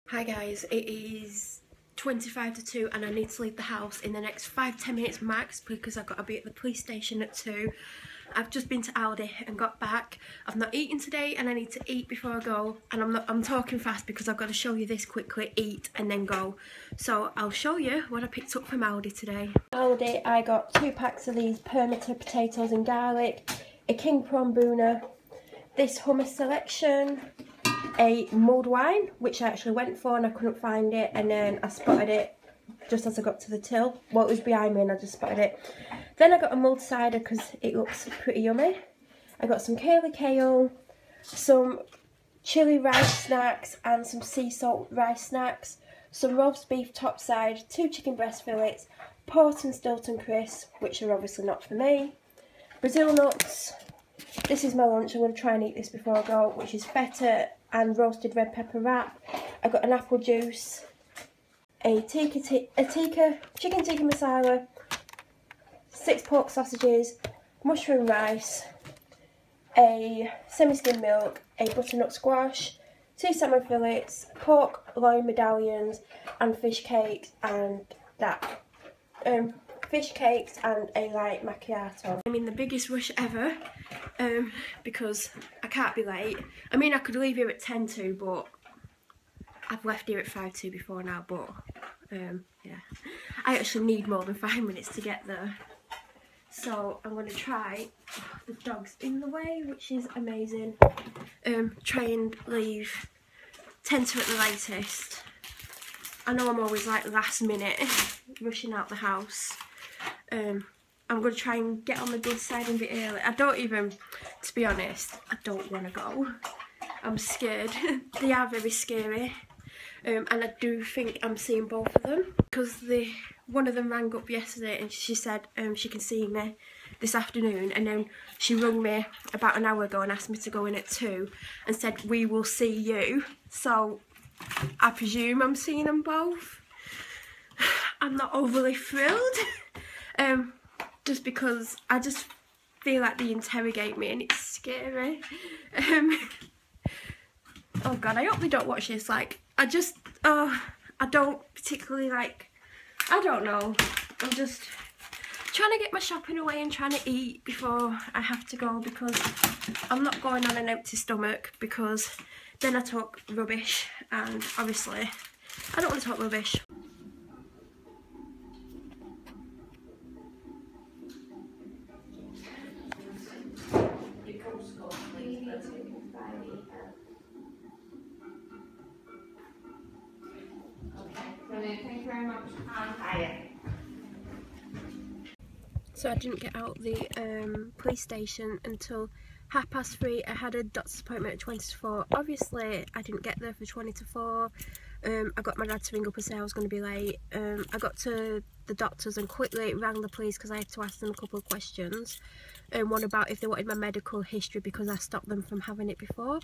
Hi guys, it is 25 to 2 and I need to leave the house in the next 5-10 minutes max because I've got to be at the police station at 2. I've just been to Aldi and got back. I've not eaten today and I need to eat before I go, and I'm talking fast because I've got to show you this quickly, eat and then go. So I'll show you what I picked up from Aldi today. Aldi, I got 2 packs of these permator potatoes and garlic, a king prawn bhuna, this hummus selection, a mulled wine, which I actually went for and I couldn't find it, and then I spotted it just as I got to the till. Well, it was behind me and I just spotted it. Then I got a mulled cider because it looks pretty yummy. I got some curly kale, some chilli rice snacks and some sea salt rice snacks, some roast beef topside, 2 chicken breast fillets, port and Stilton crisps, which are obviously not for me, Brazil nuts. This is my lunch. I'm going to try and eat this before I go, which is feta and roasted red pepper wrap. I got an apple juice, a chicken tikka masala, 6 pork sausages, mushroom rice, a semi-skimmed milk, a butternut squash, 2 salmon fillets, pork loin medallions, and fish cakes, and that. Fish cakes and a light macchiato. I'm in the biggest rush ever because I can't be late. I mean, I could leave here at 10 to, but I've left here at 5 to before now, but yeah, I actually need more than 5 minutes to get there. So I'm going to try, the dog's in the way, which is amazing, try and leave 10 to at the latest. I know I'm always like last minute rushing out the house. I'm going to try and get on the good side and be early. I don't even, to be honest, I don't want to go. I'm scared. They are very scary. And I do think I'm seeing both of them. Because one of them rang up yesterday and she said she can see me this afternoon. And then she rung me about an hour ago and asked me to go in at 2 and said, "We will see you." So I presume I'm seeing them both. I'm not overly thrilled. Just because I just feel like they interrogate me and it's scary. Oh god, I hope they don't watch this. Like, I don't particularly like, I don't know. I'm just trying to get my shopping away and trying to eat before I have to go, because I'm not going on an empty stomach, because then I talk rubbish, and obviously I don't want to talk rubbish. Thank you very much. So I didn't get out the police station until 3:30. I had a doctor's appointment at 20 to 4. Obviously I didn't get there for 20 to 4. I got my dad to ring up and say I was going to be late. I got to the doctors and quickly rang the police because I had to ask them a couple of questions. One about if they wanted my medical history because I stopped them from having it before.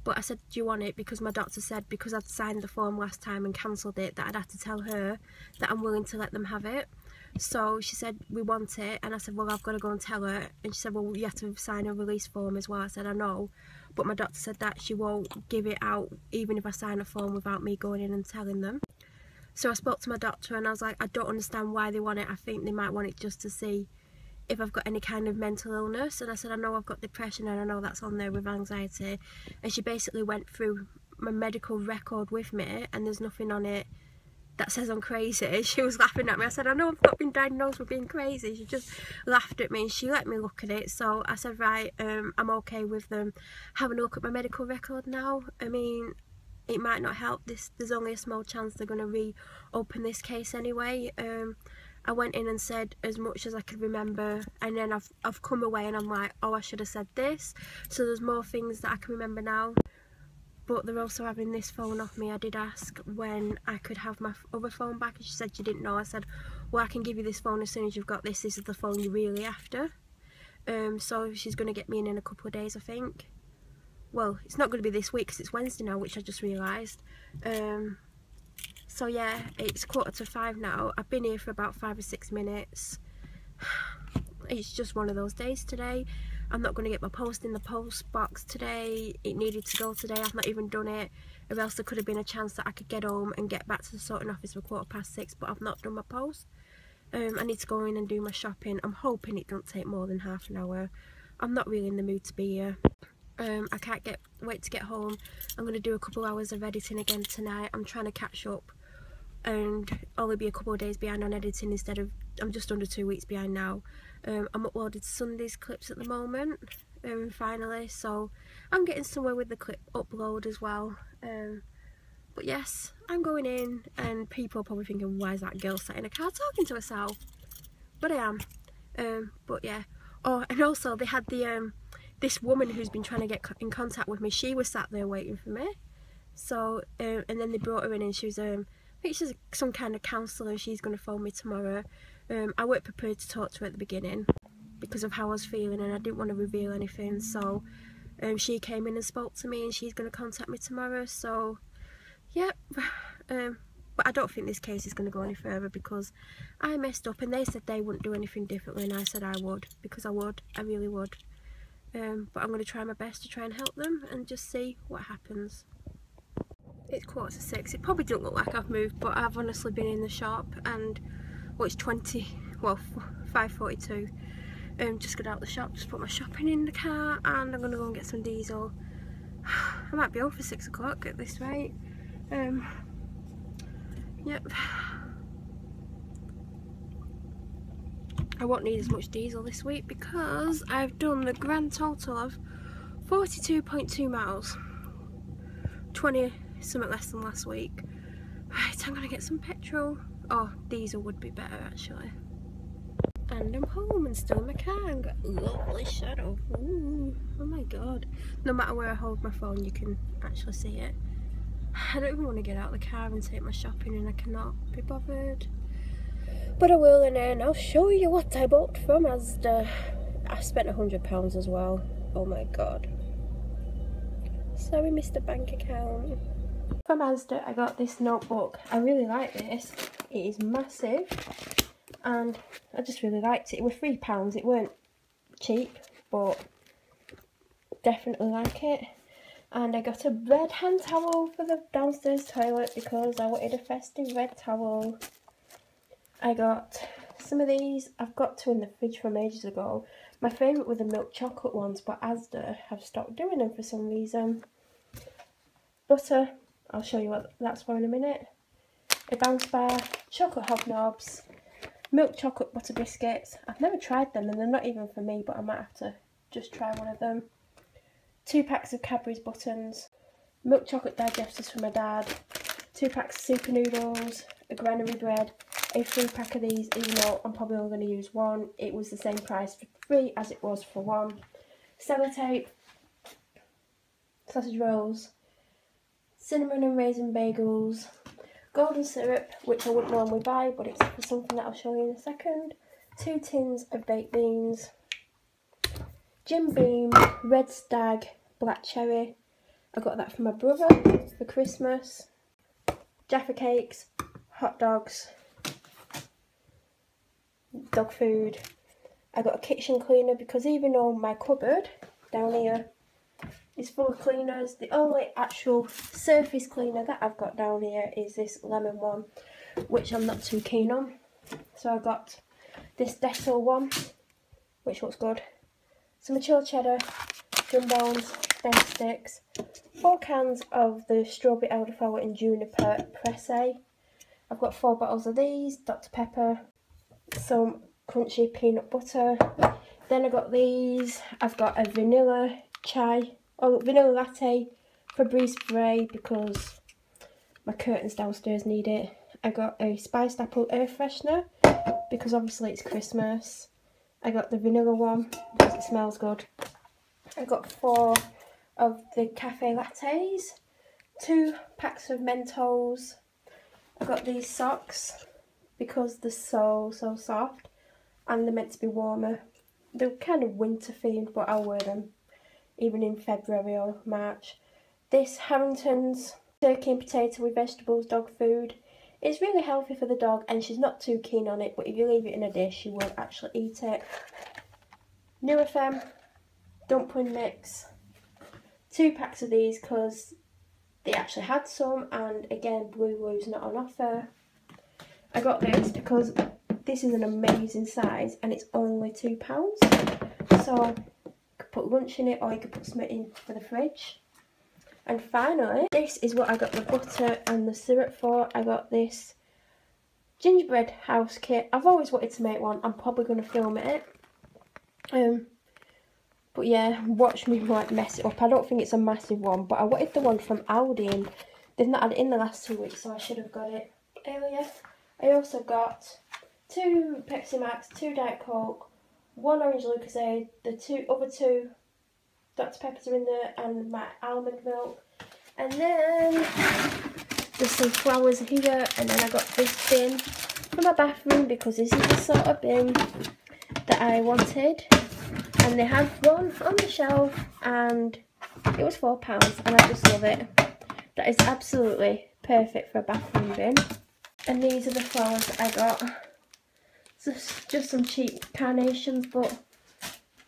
But I said, "Do you want it?" Because my doctor said because I'd signed the form last time and cancelled it, that I'd have to tell her that I'm willing to let them have it. So she said, "We want it." And I said, "Well, I've got to go and tell her." And she said, "Well, you have to sign a release form as well." I said, "I know." But my doctor said that she won't give it out even if I sign a form without me going in and telling them. So I spoke to my doctor and I was like, "I don't understand why they want it. I think they might want it just to see if I've got any kind of mental illness." And I said, "I know I've got depression and I know that's on there with anxiety." And she basically went through my medical record with me and there's nothing on it that says I'm crazy. She was laughing at me. I said, "I know I've not been diagnosed with being crazy." She just laughed at me and she let me look at it. So I said, "Right, I'm okay with them having a look at my medical record now. I mean, it might not help. There's only a small chance they're going to reopen this case anyway." I went in and said as much as I could remember, and then I've come away and I'm like, "Oh, I should have said this." So there's more things that I can remember now. But they're also having this phone off me. I did ask when I could have my other phone back and she said she didn't know. I said, "Well, I can give you this phone as soon as you've got this. This is the phone you're really after." So she's going to get me in a couple of days, I think. Well, it's not going to be this week because it's Wednesday now, which I just realised. So yeah, it's 4:45 now. I've been here for about 5 or 6 minutes. It's just one of those days today. I'm not going to get my post in the post box today. It needed to go today. I've not even done it, or else there could have been a chance that I could get home and get back to the sorting office for 6:15, but I've not done my post. I need to go in and do my shopping. I'm hoping it don't take more than half an hour. I'm not really in the mood to be here. I can't wait to get home. I'm going to do a couple hours of editing again tonight. I'm trying to catch up and only be a couple of days behind on editing instead of, I'm just under 2 weeks behind now. I'm uploaded Sunday's clips at the moment, finally, so I'm getting somewhere with the clip upload as well. But yes, I'm going in, and people are probably thinking, why is that girl sat in a car talking to herself? But I am. But yeah. Oh, and also they had the this woman who's been trying to get in contact with me. She was sat there waiting for me. So and then they brought her in, and she was I think she's some kind of counsellor. She's going to phone me tomorrow. I weren't prepared to talk to her at the beginning because of how I was feeling, and I didn't want to reveal anything. So she came in and spoke to me, and she's going to contact me tomorrow. So yep. But I don't think this case is going to go any further because I messed up, and they said they wouldn't do anything differently, and I said I would, because I would, I really would. But I'm going to try my best to try and help them and just see what happens. It's 6:15. It probably doesn't look like I've moved, but I've honestly been in the shop, and well, it's 5:42. Just got out the shop, just put my shopping in the car, and I'm going to go and get some diesel. I might be home for 6 o'clock at this rate. Yep. I won't need as much diesel this week because I've done the grand total of 42.2 miles. 20 something less than last week. Right, I'm gonna get some petrol. Oh, diesel would be better actually. And I'm home and still in my car and got a lovely shadow. Ooh, oh my god. No matter where I hold my phone, you can actually see it. I don't even want to get out of the car and take my shopping, and I cannot be bothered. But I will, and I'll show you what I bought from Asda. I spent £100 as well. Oh my god. Sorry, Mr. Bank Account. From Asda, I got this notebook. I really like this. It is massive, and I just really liked it. It was £3. It weren't cheap, but definitely like it. And I got a red hand towel for the downstairs toilet because I wanted a festive red towel. I got some of these. I've got two in the fridge from ages ago. My favourite were the milk chocolate ones, but Asda have stopped doing them for some reason. Butter, I'll show you what that's for in a minute. A bounce bar, chocolate hobnobs, milk chocolate butter biscuits. I've never tried them, and they're not even for me, but I might have to just try one of them. 2 packs of Cadbury's buttons, milk chocolate digestives for my dad, 2 packs of super noodles, a granary bread, a 3-pack of these, even though I'm probably only going to use one. It was the same price for 3 as it was for 1. Sellotape, sausage rolls, cinnamon and raisin bagels, golden syrup, which I wouldn't normally buy, but it's for something that I'll show you in a second, 2 tins of baked beans, Jim Beam, Red Stag, Black Cherry. I got that for my brother for Christmas. Jaffa cakes, hot dogs, dog food. I got a kitchen cleaner because even though my cupboard down here is full of cleaners, the only actual surface cleaner that I've got down here is this lemon one, which I'm not too keen on. So I got this Dettol one, which looks good. Some chilled cheddar, drum bones, thin sticks, 4 cans of the strawberry elderflower and juniper presse. I've got 4 bottles of these, Dr Pepper, some crunchy peanut butter. Then I got these. I've got a vanilla latte Febreze spray because my curtains downstairs need it. I got a spiced apple air freshener because obviously it's Christmas. I got the vanilla one because it smells good. I got 4 of the cafe lattes, 2 packs of Mentos. I got these socks because they're so soft and they're meant to be warmer. They're kind of winter themed, but I'll wear them even in February or March. This Harrington's turkey and potato with vegetables dog food. It's really healthy for the dog, and she's not too keen on it, but if you leave it in a dish, she will actually eat it. Nurofen, dumpling mix. 2 packs of these because they actually had some, and again, Blue Blue's not on offer. I got this because this is an amazing size and it's only £2. So you could put lunch in it, or you could put something in for the fridge. And finally, this is what I got the butter and the syrup for. I got this gingerbread house kit. I've always wanted to make one. I'm probably going to film it. But yeah, watch me like mess it up. I don't think it's a massive one, but I wanted the one from Aldi and they've not had it in the last 2 weeks, so I should have got it earlier. I also got 2 Pepsi Max, 2 Diet Coke, 1 Orange Lucozade, the other 2 Dr Peppers are in there, and my almond milk. And then there's some flowers here, and then I got this bin for my bathroom because this is the sort of bin that I wanted. And they had one on the shelf and it was £4 and I just love it. That is absolutely perfect for a bathroom bin. And these are the flowers that I got. Just some cheap carnations, but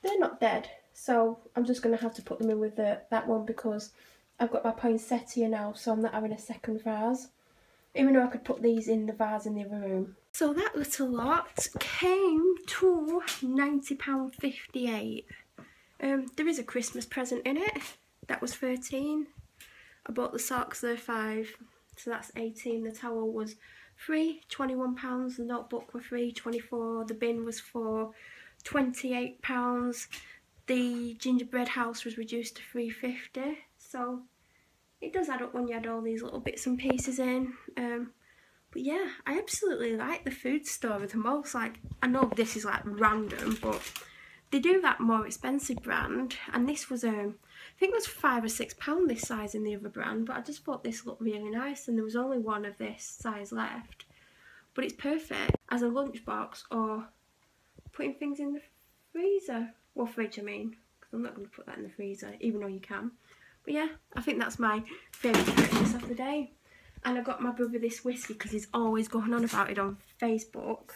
they're not dead. So I'm just going to have to put them in with that one because I've got my poinsettia now, so I'm not having a second vase. Even though I could put these in the vase in the other room. So that little lot came to £90.58. There is a Christmas present in it. That was £13. I bought the socks, they're £5, so that's £18. The towel was free, £21. The notebook were free, £24. The bin was for £28. The gingerbread house was reduced to £3.50. So it does add up when you add all these little bits and pieces in. But yeah, I absolutely like the food store the most. Like, I know this is like random, but they do that more expensive brand, and this was I think it was £5 or £6 this size in the other brand, but I just thought this looked really nice, and there was only one of this size left. But it's perfect as a lunchbox or putting things in the freezer. Well, fridge I mean, because I'm not going to put that in the freezer, even though you can. But yeah, I think that's my favourite purchase of the day. And I got my brother this whiskey because he's always going on about it on Facebook.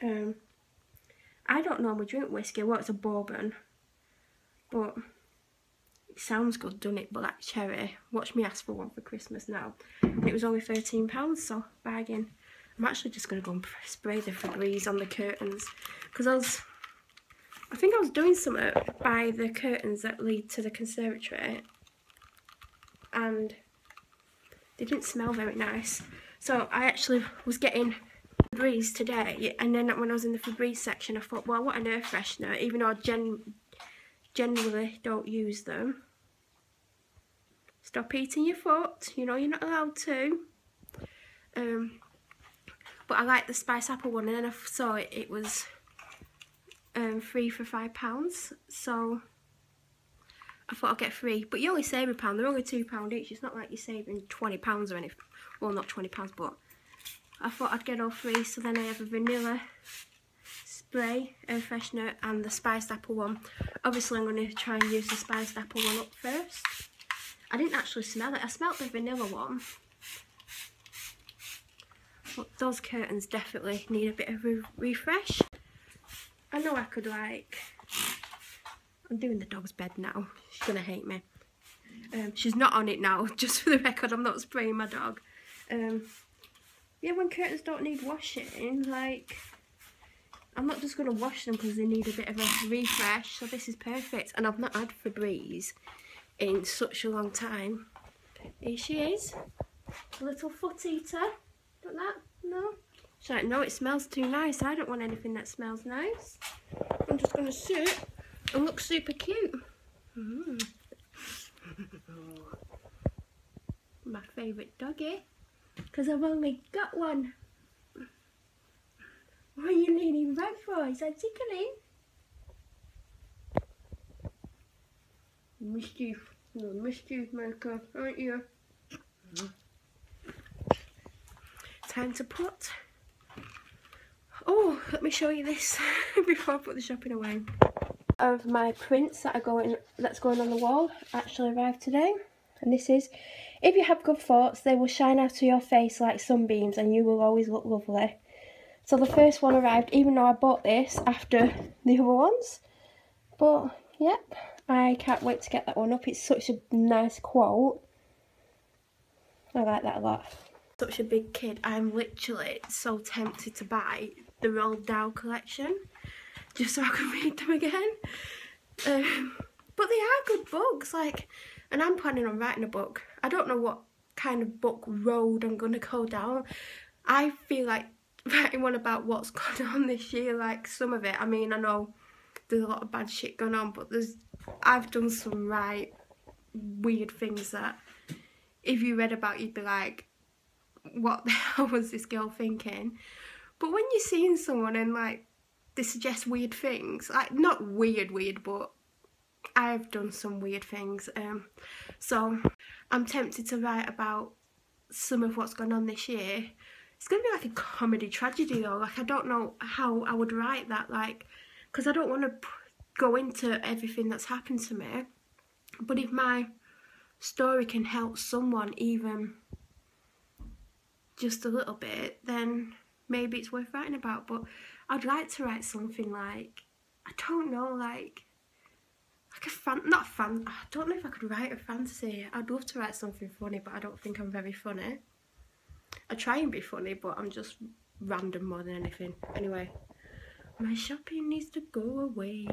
I don't normally drink whiskey. Well, it's a bourbon. But it sounds good, doesn't it? Black cherry. Watch me ask for one for Christmas now. And it was only £13, so bargain. I'm actually just going to go and spray the Febreze on the curtains. Because I think I was doing something by the curtains that lead to the conservatory. And they didn't smell very nice. So I actually was getting Febreze today, and then when I was in the Febreze section I thought, well, I want an air freshener, even though I generally don't use them. Stop eating your foot, you know you're not allowed to. But I like the spice apple one, and then I saw it was 3 for £5, so I thought I'd get 3, but you only save £1. They're only £2 each. It's not like you're saving £20 or anything. Well, not £20, but I thought I'd get all 3. So then I have a vanilla spray, air freshener, and the spiced apple one. Obviously, I'm going to try and use the spiced apple one up first. I didn't actually smell it. I smelled the vanilla one. But those curtains definitely need a bit of a refresh. I know I could like... I'm doing the dog's bed now. She's gonna hate me. She's not on it now, just for the record. I'm not spraying my dog. Yeah, when curtains don't need washing, like, I'm not just gonna wash them because they need a bit of a refresh. So this is perfect, and I've not had Febreze in such a long time. Here she is, a little foot eater. Don't that? No. She's like, no, it smells too nice. I don't want anything that smells nice. I'm just gonna sit and look super cute. My favourite doggy, because I've only got one. What are you leaning back for? Is that tickling? Mischief. You're a mischief maker, aren't you? Time to put. Oh, let me show you this before I put the shopping away. Of my prints that's going on the wall actually arrived today, and this is, if you have good thoughts, they will shine out of your face like sunbeams and you will always look lovely. So the first one arrived, even though I bought this after the other ones, but yep, I can't wait to get that one up. It's such a nice quote. I like that a lot. Such a big kid. I'm literally so tempted to buy the Roald Dahl collection just so I can read them again. But they are good books, like, and I'm planning on writing a book. I don't know what kind of book road I'm gonna go down. I feel like writing one about what's gone on this year, like some of it. I mean, I know there's a lot of bad shit going on, but I've done some right weird things that if you read about, you'd be like, what the hell was this girl thinking? But when you're seeing someone and like they suggest weird things, like not weird, but I've done some weird things. So I'm tempted to write about some of what's gone on this year. It's gonna be like a comedy tragedy though. Like I don't know how I would write that, like, because I don't want to go into everything that's happened to me. But if my story can help someone even just a little bit, then maybe it's worth writing about. But I'd like to write something like, I don't know, like I don't know if I could write a fantasy. I'd love to write something funny, but I don't think I'm very funny. I try and be funny, but I'm just random more than anything. Anyway, my shopping needs to go away.